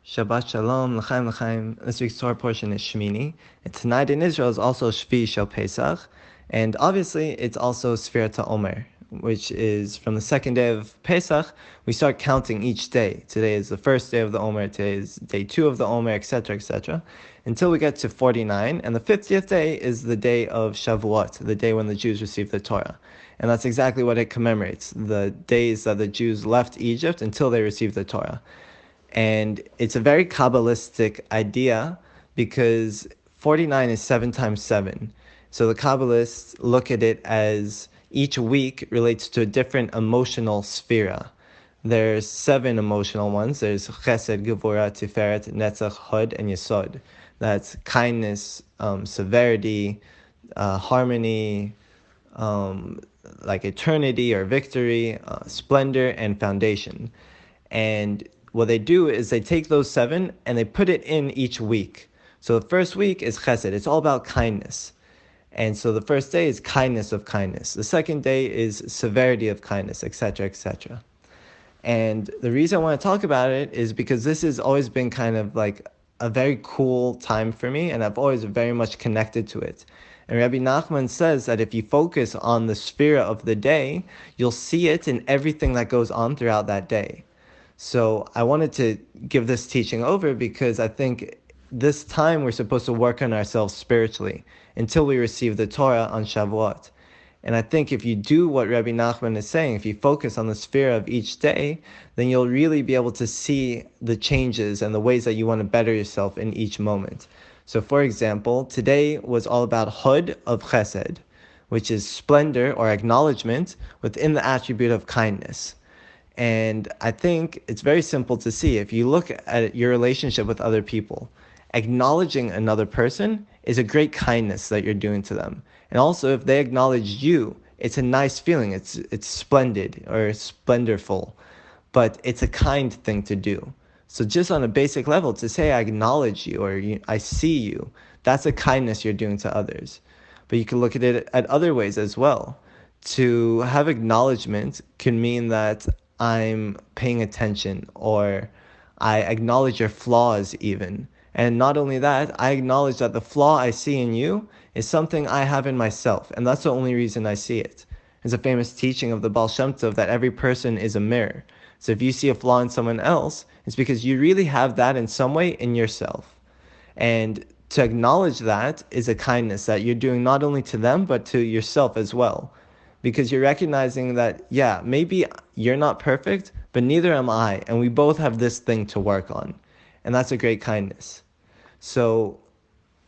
Shabbat Shalom, L'chaim L'chaim. This week's Torah portion is Shmini. And tonight in Israel is also Shvi Shel Pesach. And obviously it's also Sefirat HaOmer, which is from the second day of Pesach, we start counting each day. Today is the first day of the Omer, today is day 2 of the Omer, etc., etc., until we get to 49. And the 50th day is the day of Shavuot, the day when the Jews received the Torah. And that's exactly what it commemorates, the days that the Jews left Egypt until they received the Torah. And it's a very Kabbalistic idea because 49 is 7 times 7. So the Kabbalists look at it as each week relates to a different emotional sefirah. There's 7 emotional ones. There's Chesed, Gevurah, Tiferet, Netzach, Hod, and Yesod. That's kindness, severity, harmony, like eternity or victory, splendor, and foundation. And what they do is they take those 7 and they put it in each week. So the first week is Chesed. It's all about kindness. And so the first day is kindness of kindness. The second day is severity of kindness, etc., etc. And the reason I want to talk about it is because this has always been kind of like a very cool time for me, and I've always very much connected to it. And Rebbe Nachman says that if you focus on the sefirah of the day, you'll see it in everything that goes on throughout that day. So I wanted to give this teaching over because I think this time we're supposed to work on ourselves spiritually until we receive the Torah on Shavuot. And I think if you do what Rebbe Nachman is saying, if you focus on the sefirah of each day, then you'll really be able to see the changes and the ways that you want to better yourself in each moment. So for example, today was all about Hod of Chesed, which is splendor or acknowledgement within the attribute of kindness. And I think it's very simple to see. If you look at your relationship with other people, acknowledging another person is a great kindness that you're doing to them. And also, if they acknowledge you, it's a nice feeling. It's splendid or splendorful, but it's a kind thing to do. So just on a basic level, to say I acknowledge you or I see you, that's a kindness you're doing to others. But you can look at it at other ways as well. To have acknowledgement can mean that I'm paying attention, or I acknowledge your flaws even. And not only that, I acknowledge that the flaw I see in you is something I have in myself, and that's the only reason I see it. There's a famous teaching of the Baal Shem Tov that every person is a mirror. So if you see a flaw in someone else, it's because you really have that in some way in yourself. And to acknowledge that is a kindness that you're doing not only to them, but to yourself as well. Because you're recognizing that, yeah, maybe you're not perfect, but neither am I, and we both have this thing to work on. And that's a great kindness. So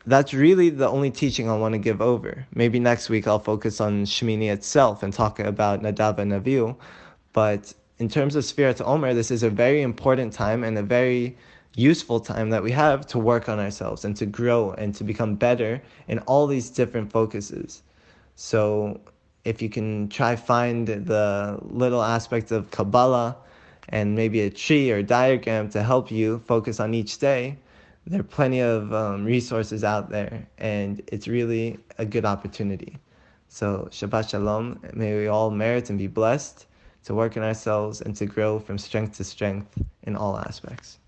that's really the only teaching I want to give over. Maybe next week I'll focus on Shmini itself and talk about Nadav and Avihu. But in terms of Sefirat HaOmer, this is a very important time and a very useful time that we have to work on ourselves and to grow and to become better in all these different focuses. So if you can try find the little aspects of Kabbalah and maybe a tree or diagram to help you focus on each day, there are plenty of resources out there, and it's really a good opportunity. So Shabbat Shalom, may we all merit and be blessed to work on ourselves and to grow from strength to strength in all aspects.